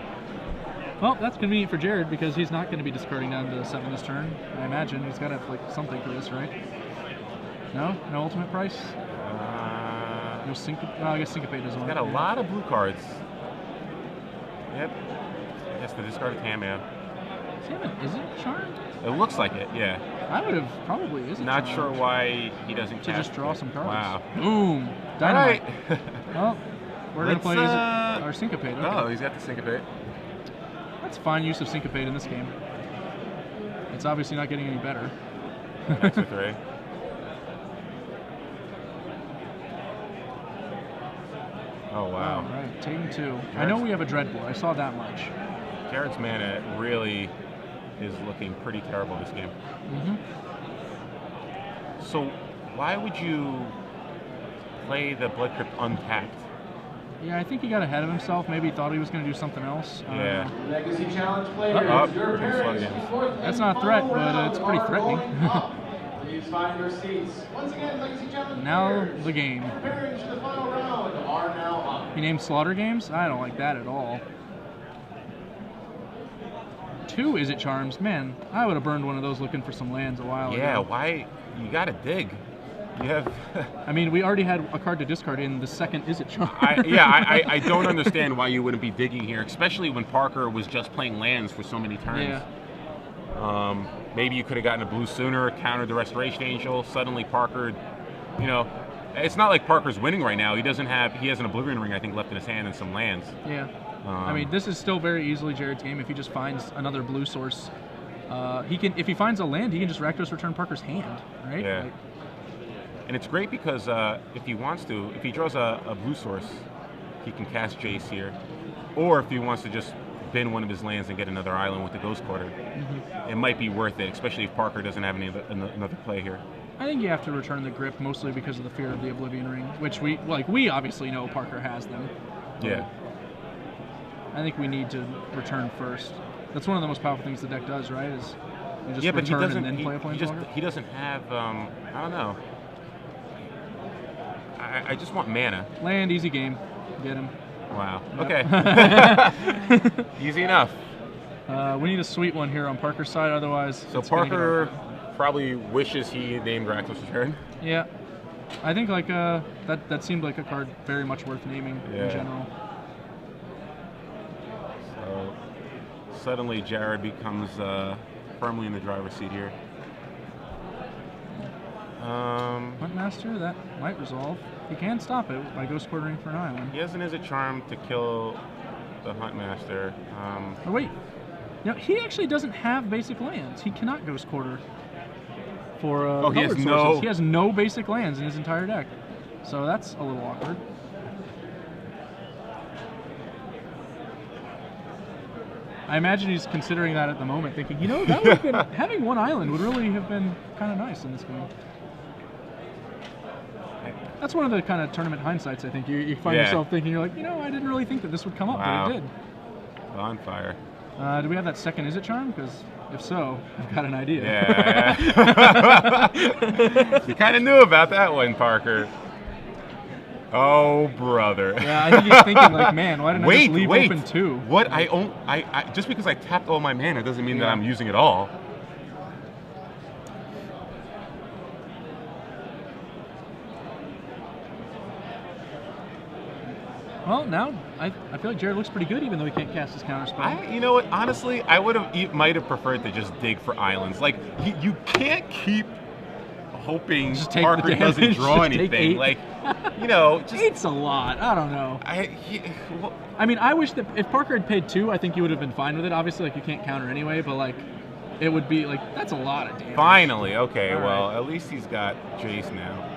Speaker 2: Well, that's convenient for Jared because he's not going to be discarding down to 7 this turn. I imagine he's got to have like something for this, right? No ultimate price. No Syncopate. Well, I guess Syncopate doesn't.
Speaker 1: He's got a lot of blue cards. Yep. I guess the discarded Tameo.
Speaker 2: Is it Charmed?
Speaker 1: It looks like it, yeah.
Speaker 2: I would have probably.
Speaker 1: Not sure why he doesn't
Speaker 2: just draw some cards.
Speaker 1: Wow.
Speaker 2: Boom. Dynamite. Right. Well, we're going to play our Syncopate. Okay.
Speaker 1: Oh, he's got the Syncopate.
Speaker 2: That's fine use of Syncopate in this game. It's obviously not getting any better.
Speaker 1: That's a 3. Oh, wow.
Speaker 2: All right, taking 2. I know we have a Dreadbore. I saw that much.
Speaker 1: Jared's mana really is looking pretty terrible this game. So why would you play the Blood Crypt untapped?
Speaker 2: Yeah, I think he got ahead of himself. Maybe he thought he was going to do something else.
Speaker 1: Yeah.
Speaker 3: Legacy Challenge players, your parents report
Speaker 2: That's not a threat, but it's pretty threatening.
Speaker 3: Please find your seats. Once again, Legacy Challenge
Speaker 2: Now
Speaker 3: players,
Speaker 2: the game.
Speaker 3: preparing to the final round are now up.
Speaker 2: He named Slaughter Games? I don't like that at all. 2 Is It Charms? Man, I would have burned one of those looking for some lands a while ago.
Speaker 1: Yeah, why? You gotta dig. You have.
Speaker 2: I mean, we already had a card to discard in the second Is It Charms.
Speaker 1: I don't understand why you wouldn't be digging here, especially when Parker was just playing lands for so many turns.
Speaker 2: Yeah.
Speaker 1: Maybe you could have gotten a blue sooner, countered the Restoration Angel. Suddenly Parker, you know, it's not like Parker's winning right now. He has an Oblivion Ring, I think, left in his hand and some lands.
Speaker 2: Yeah. I mean, this is still very easily Jared's game if he just finds another blue source. If he finds a land, he can just Rakdos return Parker's hand, right?
Speaker 1: Yeah. And it's great because if he wants to, if he draws a blue source, he can cast Jace here. Or if he wants to just bin one of his lands and get another island with the Ghost Quarter, it might be worth it, especially if Parker doesn't have another play here.
Speaker 2: I think you have to return the grip mostly because of the fear of the Oblivion Ring, which we obviously know Parker has them.
Speaker 1: Yeah.
Speaker 2: I think we need to return first. That's one of the most powerful things the deck does, right? Is you just
Speaker 1: but he
Speaker 2: return
Speaker 1: doesn't.
Speaker 2: and then play a Planeswalker?
Speaker 1: He doesn't have. I don't know. I just want mana.
Speaker 2: Land, easy game. Get him.
Speaker 1: Wow.
Speaker 2: Yep.
Speaker 1: Okay. Easy enough.
Speaker 2: We need a sweet one here on Parker's side, otherwise.
Speaker 1: So Parker probably wishes he named Rakdos Return.
Speaker 2: Yeah. I think like that seemed like a card very much worth naming in general.
Speaker 1: So suddenly Jared becomes firmly in the driver's seat here.
Speaker 2: Huntmaster, that might resolve. He can stop it by Ghost Quartering for an island.
Speaker 1: He has an Is It Charm to kill the Huntmaster.
Speaker 2: Oh wait, he actually doesn't have basic lands. He cannot Ghost Quarter for
Speaker 1: he has
Speaker 2: sources.
Speaker 1: no.
Speaker 2: He has no basic lands in his entire deck, so that's a little awkward. I imagine he's considering that at the moment, thinking, that would have been, having one island would really have been kind of nice in this game. That's one of the kind of tournament hindsights, I think. You find yourself thinking, you're like, I didn't really think that this would come up, but it did.
Speaker 1: Bonfire.
Speaker 2: Do we have that second Is It Charm? Because if so, I've got an idea.
Speaker 1: Yeah. You kind of knew about that one, Parker. Oh, brother.
Speaker 2: Yeah, I think he's thinking like, man, why didn't I just leave open 2?
Speaker 1: What? I just because I tapped all my mana doesn't mean that I'm using it all.
Speaker 2: Well, now I feel like Jared looks pretty good, even though he can't cast his counterspell.
Speaker 1: You know what? Honestly, I might have preferred to just dig for islands. Like you can't keep hoping Parker doesn't draw anything. Like, just
Speaker 2: 8's a lot. I don't know. I mean, I wish that if Parker had paid 2, I think he would have been fine with it. Obviously, like you can't counter anyway, but like it would be like that's a lot of damage.
Speaker 1: Finally, okay. Well, at least he's got Jace now.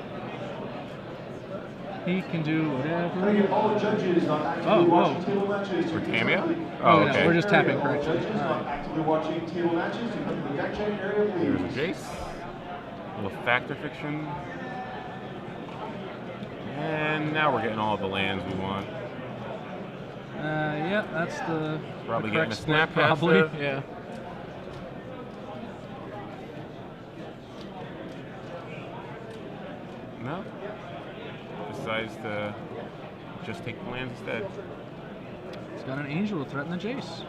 Speaker 2: He can do whatever.
Speaker 3: All judges not actively watching table matches.
Speaker 1: For Tamia?
Speaker 2: Oh, okay. No, we're just tapping correctly.
Speaker 3: Judges not actively watching table matches. You come to the deck check area,
Speaker 1: There's
Speaker 3: please.
Speaker 1: a Jace. A little Factor Fiction. And now we're getting all the lands we want.
Speaker 2: Yeah, that's the
Speaker 1: Probably
Speaker 2: the
Speaker 1: getting a
Speaker 2: split,
Speaker 1: Snap Passive.
Speaker 2: Yeah.
Speaker 1: No? Decides to just take the lands instead.
Speaker 2: He's got an Angel to threaten the Jace.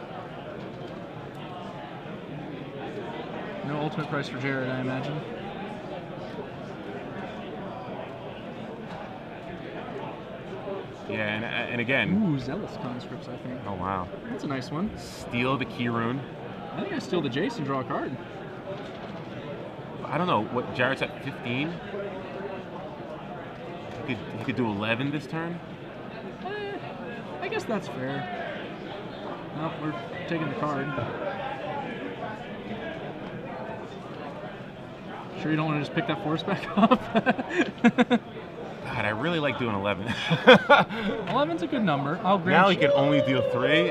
Speaker 2: No ultimate price for Jared, I imagine.
Speaker 1: Yeah, and again.
Speaker 2: Ooh, Zealous Conscripts, I think.
Speaker 1: Oh, wow.
Speaker 2: That's a nice one.
Speaker 1: Steal the Key Rune.
Speaker 2: I think I steal the Jace and draw a card.
Speaker 1: I don't know. What, Jared's at 15? He could do 11 this turn?
Speaker 2: I guess that's fair. Nope, we're taking the card. Sure you don't want to just pick that force back up?
Speaker 1: God, I really like doing 11.
Speaker 2: 11's a good number. I'll grant
Speaker 1: now he can only deal 3?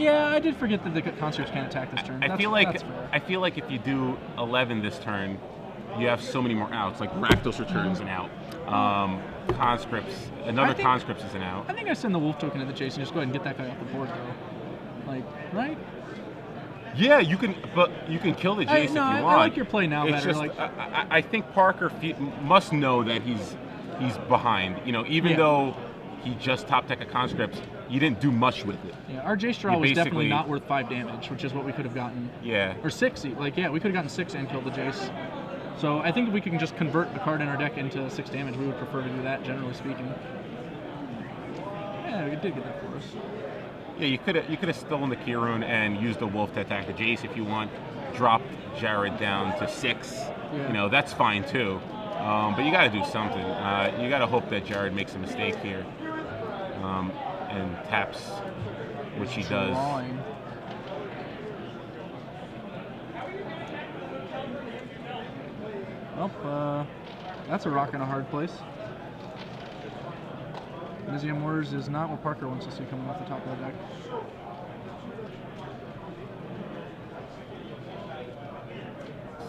Speaker 2: Yeah, I did forget that the constructs can't attack this turn.
Speaker 1: I feel like if you do 11 this turn, you have so many more outs, like Rakdos returns an out. Conscripts, another Conscripts is an out.
Speaker 2: I think I send the Wolf token to the Jason. Just go ahead and get that guy off the board, though. Like, right?
Speaker 1: Yeah, you can, but you can kill the Jace if you want.
Speaker 2: I like your play now better.
Speaker 1: Just, I think Parker must know that he's behind. You know, even though he just top deck a Conscripts, you didn't do much with it.
Speaker 2: Yeah, our Jace draw was definitely not worth 5 damage, which is what we could have gotten.
Speaker 1: Yeah.
Speaker 2: Or 6. Like, yeah, we could have gotten 6 and killed the Jace. So I think if we can just convert a card in our deck into 6 damage, we would prefer to do that, generally speaking. Yeah, we did get that for us.
Speaker 1: Yeah, you could have stolen the Kirun and used the Wolf to attack the Jace if you want. Dropped Jared down to 6.
Speaker 2: Yeah.
Speaker 1: You know, that's fine too. But you got to do something. You got to hope that Jared makes a mistake here and taps, which he does.
Speaker 2: Well, that's a rock in a hard place. Museum Wars is not what Parker wants to see coming off the top of the deck.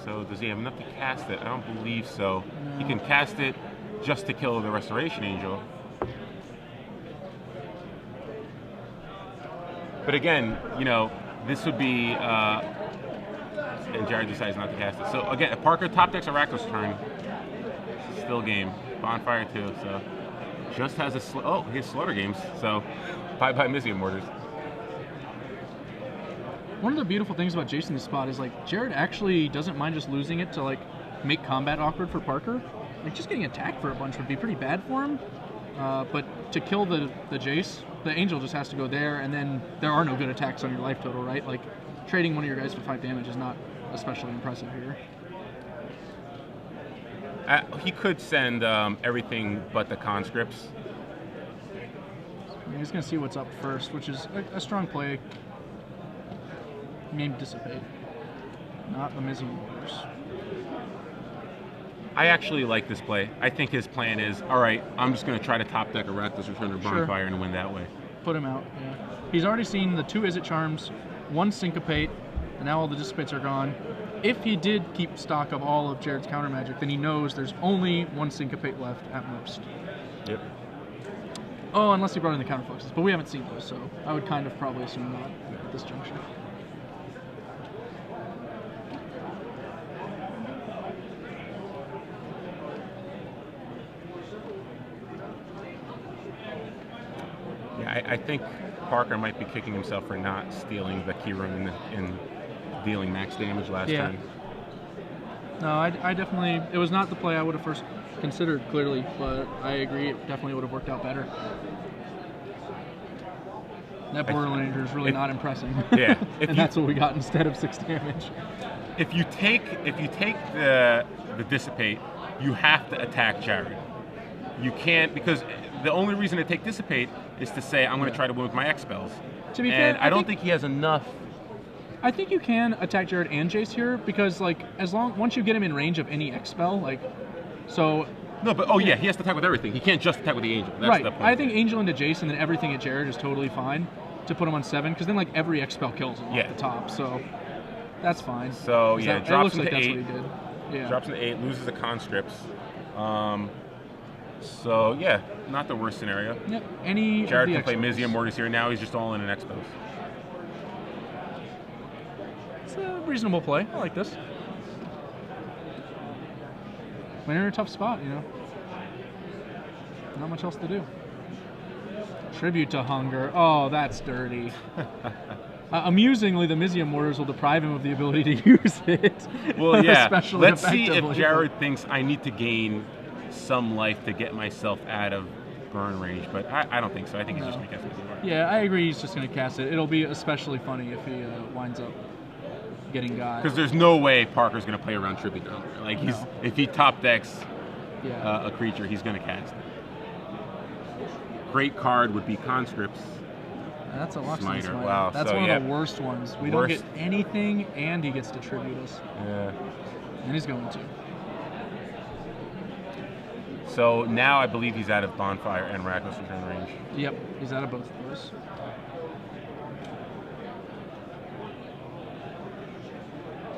Speaker 1: So does he have enough to cast it? I don't believe so.
Speaker 2: No.
Speaker 1: He can cast it just to kill the Restoration Angel. But again, you know, this would be, and Jared decides not to cast it. So again, if Parker top decks a Rakdos turn, still game. Bonfire too, so just has a, he has Slaughter Games, so bye-bye Museum Mortars.
Speaker 2: One of the beautiful things about Jason this spot is, like, Jared actually doesn't mind just losing it to, like, make combat awkward for Parker. Like, just getting attacked for a bunch would be pretty bad for him. But to kill the Jace, the Angel just has to go there, and then there are no good attacks on your life total, right? Like, trading one of your guys for 5 damage is not especially impressive here.
Speaker 1: He could send everything but the Conscripts.
Speaker 2: Yeah, he's going to see what's up first, which is a strong play. Maybe Dissipate, not the Museum Wars.
Speaker 1: I actually like this play. I think his plan is, all right, I'm just going to try to top deck a Rakdos Return to Bonfire and win that way.
Speaker 2: Put him out, yeah. He's already seen the 2 Izzet Charms, 1 Syncopate, and now all the Dissipates are gone. If he did keep stock of all of Jared's counter magic, then he knows there's only 1 Syncopate left at most.
Speaker 1: Yep.
Speaker 2: Oh, unless he brought in the counterfluxes, but we haven't seen those, so I would kind of probably assume not at this juncture.
Speaker 1: I think Parker might be kicking himself for not stealing the Kirun and dealing max damage last turn.
Speaker 2: No, I definitely, it was not the play I would have first considered, clearly, but I agree it definitely would have worked out better. That Borderland Ranger is really not impressing.
Speaker 1: Yeah.
Speaker 2: And that's what we got instead of 6 damage.
Speaker 1: If you take the Dissipate, you have to attack Jared. You can't, because the only reason to take Dissipate is to say, I'm going to try to win with my X spells.
Speaker 2: To be fair,
Speaker 1: I don't think he has enough.
Speaker 2: I think you can attack Jared and Jace here, because, like, once you get him in range of any X spell, like, so...
Speaker 1: No, but, he has to attack with everything. He can't just attack with the Angel. That's
Speaker 2: right.
Speaker 1: The point.
Speaker 2: I think Angel into Jace and then everything at Jared is totally fine to put him on 7, because then, like, every X spell kills him off the top, so that's fine.
Speaker 1: So, yeah, drops into 8.
Speaker 2: That's what he did. Yeah.
Speaker 1: Drops into 8, loses the Conscripts. So, yeah, not the worst scenario.
Speaker 2: Yep.
Speaker 1: Jared can play Museum Mortars here. Now he's just all in an Expos.
Speaker 2: It's a reasonable play. I like this. When you're in a tough spot, you know. Not much else to do. Tribute to Hunger. Oh, that's dirty. Amusingly, the Museum Mortars will deprive him of the ability to use it.
Speaker 1: Well, yeah. Let's see if Jared thinks I need to gain some life to get myself out of burn range, but I don't think so. I think he's just going to cast Museum Mortars.
Speaker 2: Yeah, I agree. He's just going to cast it. It'll be especially funny if he winds up getting got.
Speaker 1: Because there's no way Parker's going to play around Tribute to Hunger. Like, if he top decks a creature, he's going to cast it. Great card would be Conscripts.
Speaker 2: That's a Locksmith Smiter.
Speaker 1: Wow.
Speaker 2: That's
Speaker 1: so,
Speaker 2: one of the worst ones. We don't get anything, and he gets to tribute us.
Speaker 1: Yeah.
Speaker 2: And he's going to.
Speaker 1: So now I believe he's out of Bonfire and Rakdos Return range.
Speaker 2: Yep, he's out of both of those.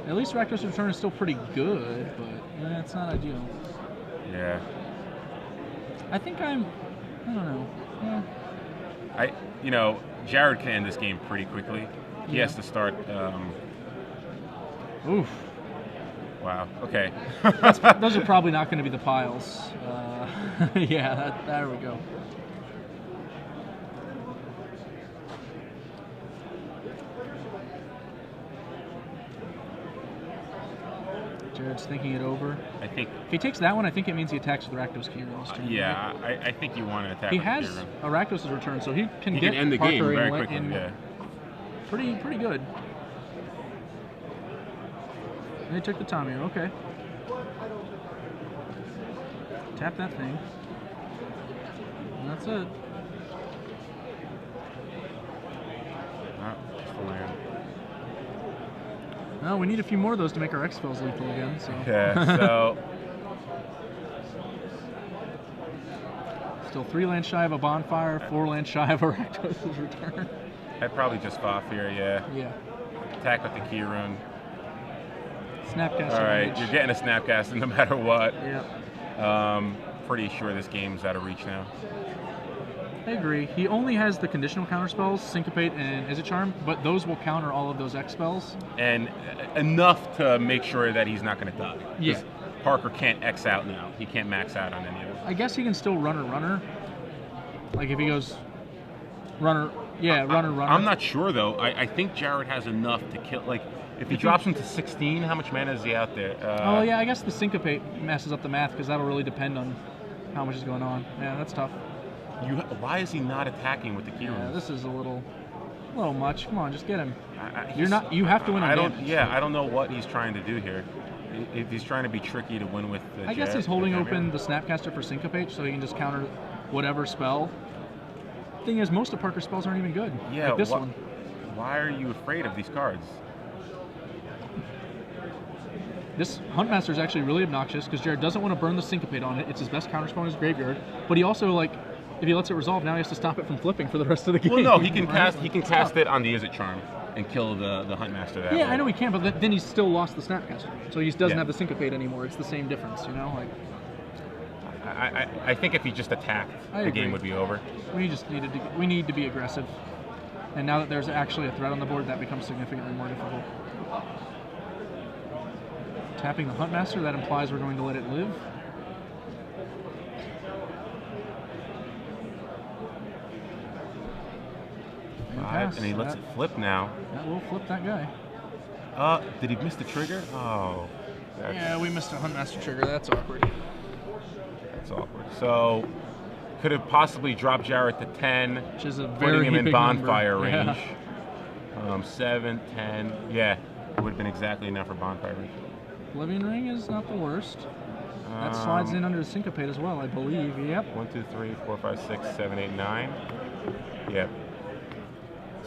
Speaker 2: At least Rakdos' return is still pretty good, but it's not ideal.
Speaker 4: Yeah.
Speaker 2: I think I don't know. Yeah.
Speaker 4: Jared can end this game pretty quickly. He has to start.
Speaker 2: Oof.
Speaker 4: Wow. Okay.
Speaker 2: Those are probably not going to be the piles. Yeah, there we go. Jared's thinking it over.
Speaker 4: I think
Speaker 2: if he takes that one, I think it means he attacks with Rakdos Key this turn.
Speaker 4: Yeah, I think you want to attack.
Speaker 2: He
Speaker 4: with
Speaker 2: has
Speaker 4: Kieran.
Speaker 2: a Rakdos' return, so he can
Speaker 4: He can end the
Speaker 2: Parker
Speaker 4: game very
Speaker 2: in,
Speaker 4: quickly.
Speaker 2: in
Speaker 4: Yeah.
Speaker 2: Pretty good. They took the Tommy. Okay. Tap that thing. And that's it.
Speaker 4: Just the land.
Speaker 2: Well, we need a few more of those to make our X-Spells lethal again. So.
Speaker 4: Yeah. So.
Speaker 2: Still 3 lands shy of a bonfire, 4 lands shy of a Rakdos' return.
Speaker 4: I'd probably just off here. Yeah.
Speaker 2: Yeah.
Speaker 4: Attack with the key rune.
Speaker 2: Snapcaster.
Speaker 4: All right, you're getting a Snapcaster no matter what.
Speaker 2: Yeah.
Speaker 4: Pretty sure this game's out of reach now.
Speaker 2: I agree. He only has the conditional counter spells, Syncopate and Is It Charm, but those will counter all of those X spells.
Speaker 4: And enough to make sure that he's not going to die.
Speaker 2: Yeah.
Speaker 4: Parker can't X out now. He can't max out on any of them.
Speaker 2: I guess he can still runner. Like if he goes runner. Runner.
Speaker 4: I'm not sure though. I think Jared has enough to kill. Like if he drops him to 16, how much mana is he out there?
Speaker 2: Yeah, I guess the Syncopate messes up the math because that'll really depend on how much is going on. Yeah, that's tough.
Speaker 4: Why is he not attacking with the key runes?
Speaker 2: Yeah, this is a little much. Come on, just get him. You have to win on damage.
Speaker 4: I don't know what he's trying to do here. If he's trying to be tricky to win with the
Speaker 2: I guess he's holding open the Snapcaster for Syncopate so he can just counter whatever spell. Thing is, most of Parker's spells aren't even good.
Speaker 4: Yeah,
Speaker 2: like this one.
Speaker 4: Why are you afraid of these cards?
Speaker 2: This Huntmaster is actually really obnoxious because Jared doesn't want to burn the Syncopate on it. It's his best counterspell in his graveyard. But he also, if he lets it resolve, now he has to stop it from flipping for the rest of the game.
Speaker 4: Well, no, he can cast it on the Is It Charm and kill the Huntmaster that way.
Speaker 2: Yeah, I know he can, but then he's still lost the Snapcaster. So he doesn't have the Syncopate anymore. It's the same difference, you know?
Speaker 4: I think if he just attacked, the game would be over.
Speaker 2: We need to be aggressive. And now that there's actually a threat on the board, that becomes significantly more difficult. Tapping the Huntmaster, that implies we're going to let it live.
Speaker 4: And he lets it flip now.
Speaker 2: That will flip that guy.
Speaker 4: Did he miss the trigger? Oh.
Speaker 2: Yeah, we missed a Huntmaster trigger. That's awkward.
Speaker 4: That's awkward. So, could have possibly dropped Jarrett to 10,
Speaker 2: which is
Speaker 4: putting him in bonfire
Speaker 2: range.
Speaker 4: Yeah. 7, 10. Yeah, it would have been exactly enough for bonfire range.
Speaker 2: Oblivion Ring is not the worst. That slides in under the Syncopate as well, I believe. Yep.
Speaker 4: 1, 2, 3, 4, 5, 6, 7, 8, 9. Yep.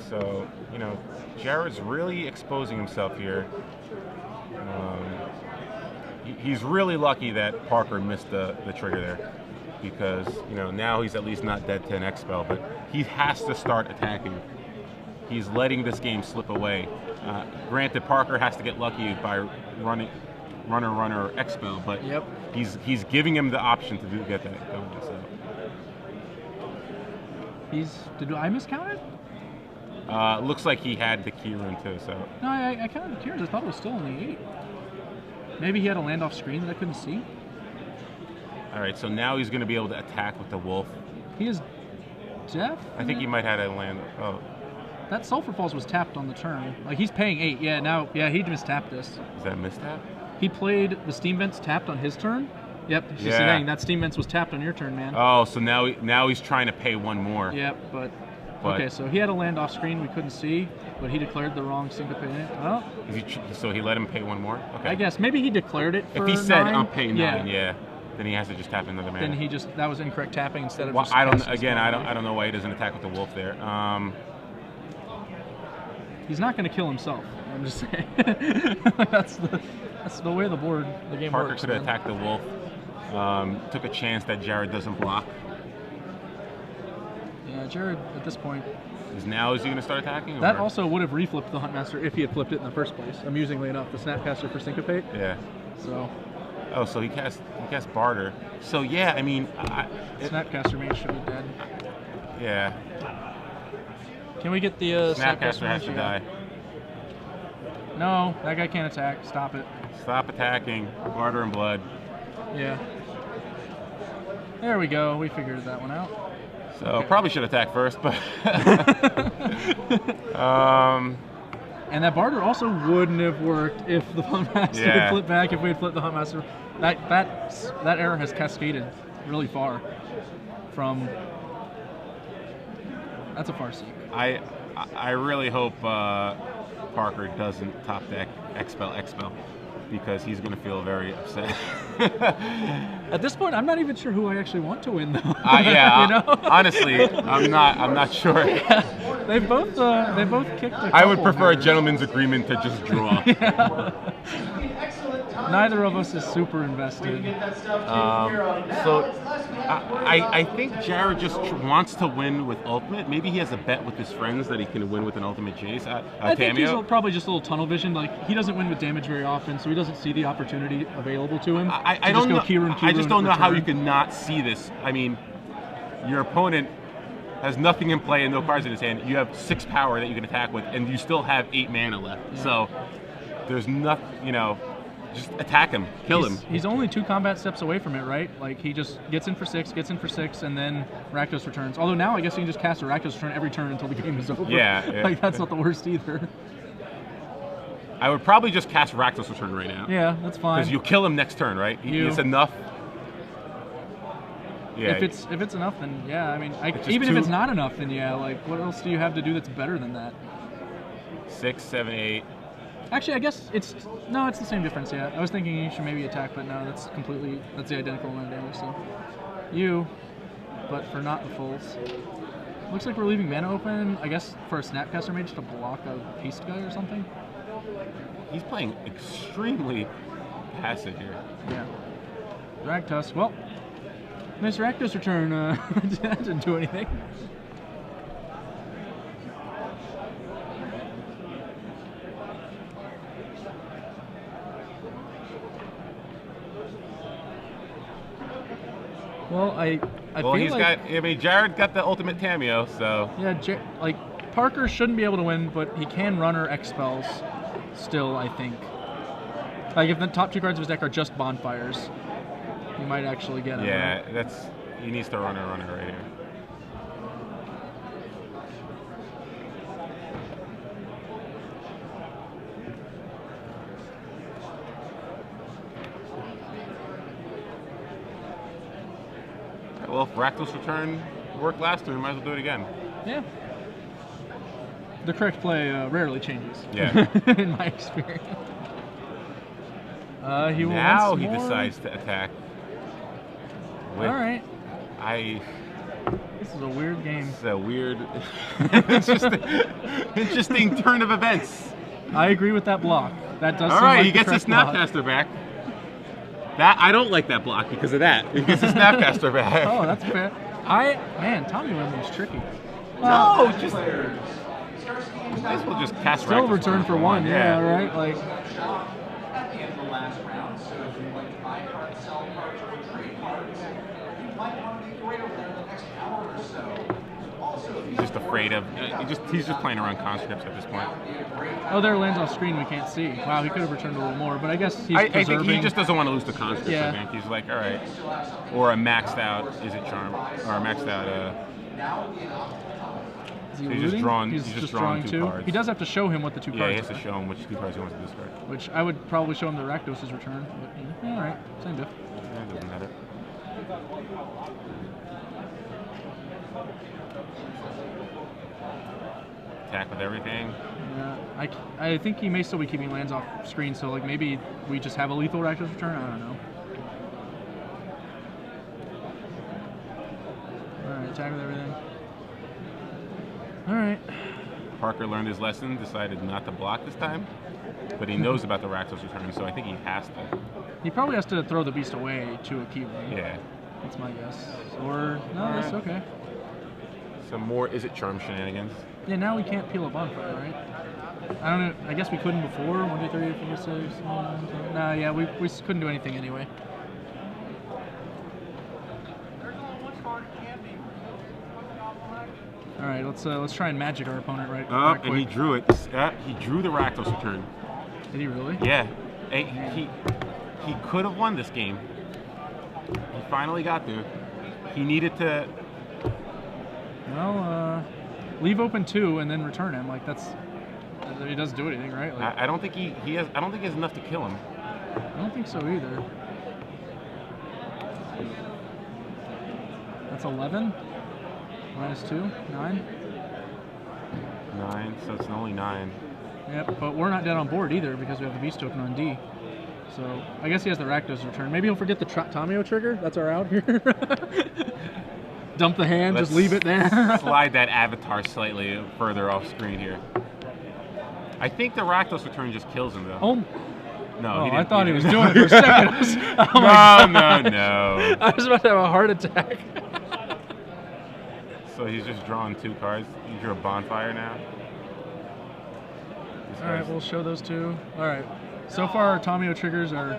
Speaker 4: So, Jared's really exposing himself here. He's really lucky that Parker missed the trigger there because, now he's at least not dead to an X-Spell, but he has to start attacking. He's letting this game slip away. Granted, Parker has to get lucky by runner, X-Spell, but he's giving him the option to get that going. So.
Speaker 2: Did I miscount it?
Speaker 4: Looks like he had the key rune too, so.
Speaker 2: No, I counted the key runes. I thought it was still only 8. Maybe he had a land off screen that I couldn't see.
Speaker 4: All right, so now he's going to be able to attack with the wolf.
Speaker 2: He is deaf?
Speaker 4: I think he might have had a land. Oh.
Speaker 2: That Sulphur Falls was tapped on the turn. He's paying 8. Yeah, he mistapped this.
Speaker 4: Is that a mistap?
Speaker 2: He played the Steam Vents tapped on his turn. Yep, she's saying that Steam Vents was tapped on your turn, man.
Speaker 4: Oh, so now he's trying to pay one more.
Speaker 2: Yep, but okay, so he had a land off screen we couldn't see, but he declared the wrong Syncopate. Oh.
Speaker 4: So he let him pay one more? Okay.
Speaker 2: I guess. Maybe he declared it for
Speaker 4: If he said,
Speaker 2: 9,
Speaker 4: I'm paying 9, then he has to just tap another mana.
Speaker 2: Then that was incorrect tapping instead of
Speaker 4: well,
Speaker 2: just...
Speaker 4: I don't know why he doesn't attack with the wolf there.
Speaker 2: He's not going to kill himself. I'm just saying. that's the way the game works.
Speaker 4: Parker could have attacked the wolf. Took a chance that Jared doesn't block.
Speaker 2: Yeah, Jared, at this point,
Speaker 4: Is he going to start attacking?
Speaker 2: That also would have reflipped the Huntmaster if he had flipped it in the first place. Amusingly enough, the Snapcaster for Syncopate.
Speaker 4: Yeah.
Speaker 2: So.
Speaker 4: Oh, so he cast Barter. So yeah, I mean,
Speaker 2: Snapcaster Mage should be dead.
Speaker 4: Yeah.
Speaker 2: Can we get the
Speaker 4: Snapcaster has to die.
Speaker 2: No, that guy can't attack. Stop it.
Speaker 4: Stop attacking. Barter and blood.
Speaker 2: Yeah. There we go. We figured that one out.
Speaker 4: So
Speaker 2: okay.
Speaker 4: Probably should attack first, but.
Speaker 2: And that Barter also wouldn't have worked if the Huntmaster had flipped back. If we had flipped the Huntmaster, that error has cascaded really far from. That's a far seek.
Speaker 4: I really hope Parker doesn't top deck Expel, because he's going to feel very upset.
Speaker 2: At this point, I'm not even sure who I actually want to win, though.
Speaker 4: Yeah,
Speaker 2: you know?
Speaker 4: Honestly, I'm not sure.
Speaker 2: They both kicked.
Speaker 4: I would prefer a gentleman's agreement to just draw.
Speaker 2: Neither of us is super invested.
Speaker 4: So I think Jared just wants to win with Ultimate. Maybe he has a bet with his friends that he can win with an Ultimate Jace.
Speaker 2: I think he's probably just a little tunnel vision. Like, he doesn't win with damage very often, so he doesn't see the opportunity available to him.
Speaker 4: I don't know. I just don't know how you can not see this. I mean, your opponent has nothing in play and no cards in his hand. You have 6 power that you can attack with, and you still have 8 mana left. Yeah. So there's nothing, just attack him, kill him.
Speaker 2: He's only 2 combat steps away from it, right? Like, he just gets in for 6, and then Rakdos returns. Although now I guess you can just cast a Rakdos return every turn until the game is over.
Speaker 4: Yeah.
Speaker 2: Like, that's not the worst either.
Speaker 4: I would probably just cast Rakdos return right now.
Speaker 2: Yeah, that's fine.
Speaker 4: Because you kill him next turn, right? It's enough. Yeah.
Speaker 2: If it's enough, then yeah. I mean, even if it's not enough, then yeah. Like, what else do you have to do that's better than that?
Speaker 4: 6, 7, 8.
Speaker 2: Actually, I guess it's the same difference. Yeah, I was thinking you should maybe attack, but no, that's the identical amount of damage. So, but for not the fulls. Looks like we're leaving mana open. I guess for a Snapcaster Mage to block a haste guy or something.
Speaker 4: He's playing extremely passive here.
Speaker 2: Yeah. Rakdos. Well, nice Rakdos return. That didn't do anything. Well, I feel like
Speaker 4: Jared got the ultimate Tameo, so
Speaker 2: yeah, Parker shouldn't be able to win, but he can runner Expels still, I think. Like, if the top 2 cards of his deck are just bonfires, he might actually get him.
Speaker 4: Yeah, he needs to run a right here. Well, if Rakdos return worked last turn, might as well do it again.
Speaker 2: Yeah. The correct play rarely changes.
Speaker 4: Yeah.
Speaker 2: In my experience.
Speaker 4: He decides to attack.
Speaker 2: All right.
Speaker 4: This
Speaker 2: is a weird game.
Speaker 4: It's a weird, interesting turn of events.
Speaker 2: I agree with that block. That does.
Speaker 4: All right, he gets his Snapcaster back. I don't like that block because of that. He gets his Snapcaster back.
Speaker 2: Oh, that's fair. Tommy Wimbley's tricky.
Speaker 4: No, just might as well just cast.
Speaker 2: Still return for 1. Yeah, right. Like.
Speaker 3: At the end of the last round, so if you'd like to buy cards, sell cards, or trade cards, you might want to make your way over there in the next hour or so. Also,
Speaker 4: he's just afraid of. He's just playing around conscripts at this point.
Speaker 2: Oh, there lands off screen. We can't see. Wow, he could have returned a little more, but I guess he's
Speaker 4: I think he just doesn't want to lose the conscripts.
Speaker 2: Yeah.
Speaker 4: I think he's like, all right, or a maxed out Charm, or a maxed out.
Speaker 2: He's just drawing 2 cards. He does have to show him what the 2 cards are.
Speaker 4: Yeah, he has to show him which 2 cards he wants to discard.
Speaker 2: Which I would probably show him the Rakdos' return. But, all right, same diff.
Speaker 4: Yeah, it doesn't matter. Attack with everything.
Speaker 2: Yeah, I think he may still be keeping lands off screen, so like maybe we just have a lethal Rakdos return. I don't know. All right, attack with everything. All right.
Speaker 4: Parker learned his lesson, decided not to block this time, but he knows about the Rakdos return, so I think he has to.
Speaker 2: He probably has to throw the beast away to a keyway.
Speaker 4: Yeah.
Speaker 2: That's my guess. Or, no, that's okay.
Speaker 4: Some more Is It Charm shenanigans.
Speaker 2: Yeah, now we can't peel a bonfire, right? I don't know. I guess we couldn't before. 1, 2, 3, 4, 6. Nah, yeah, we couldn't do anything anyway. All right, let's try and magic our opponent right.
Speaker 1: Oh, and he drew it. He drew the Rakdos return.
Speaker 2: Did he really?
Speaker 1: Yeah. He could have won this game. He finally got there. He needed to.
Speaker 2: Well, leave open 2 and then return him. Like that's. He doesn't do anything, right? Like,
Speaker 1: I don't think he has. I don't think he has enough to kill him.
Speaker 2: I don't think so either. That's 11. -2, 9.
Speaker 1: 9, so it's only 9.
Speaker 2: Yep, but we're not dead on board either because we have the beast token on D. So I guess he has the Rakdos return. Maybe he'll forget the Tamio trigger. That's our out here. Dump the hand,
Speaker 1: Let's
Speaker 2: just leave it there.
Speaker 1: Slide that avatar slightly further off screen here. I think the Rakdos return just kills him though.
Speaker 2: Oh.
Speaker 1: No, he didn't.
Speaker 2: I thought he was doing it for a second.
Speaker 1: No.
Speaker 2: I was about to have a heart attack.
Speaker 1: So he's just drawing 2 cards. He drew a bonfire now.
Speaker 2: All right, we'll show those 2. All right. So far, our Tamio triggers are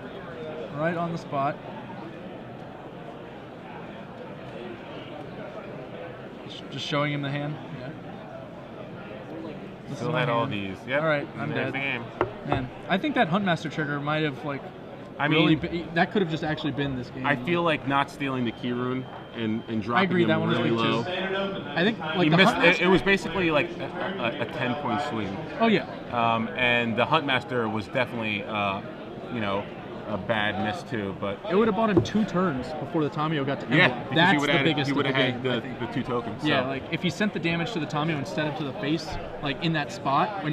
Speaker 2: right on the spot. Just showing him the hand. Yeah.
Speaker 1: Still had all these. Yep.
Speaker 2: All right, I'm dead.
Speaker 1: The game.
Speaker 2: Man, I think that Huntmaster trigger might have like.
Speaker 1: I mean,
Speaker 2: that could have just actually been this game.
Speaker 1: I feel like not stealing the key rune and dropping
Speaker 2: I agree,
Speaker 1: him
Speaker 2: that one
Speaker 1: really
Speaker 2: was
Speaker 1: low.
Speaker 2: I think like
Speaker 1: He
Speaker 2: the
Speaker 1: missed.
Speaker 2: Huntmaster.
Speaker 1: It was basically like a 10-point swing.
Speaker 2: Oh yeah.
Speaker 1: And the Huntmaster was definitely, a bad miss too. But
Speaker 2: it would have bought him 2 turns before the Tamio got to Emblem.
Speaker 1: yeah, because
Speaker 2: that's
Speaker 1: he would
Speaker 2: the
Speaker 1: have
Speaker 2: biggest.
Speaker 1: He would have had
Speaker 2: game,
Speaker 1: the 2 tokens.
Speaker 2: Yeah,
Speaker 1: so.
Speaker 2: like if he sent the damage to the Tamio instead of to the face, like in that spot when.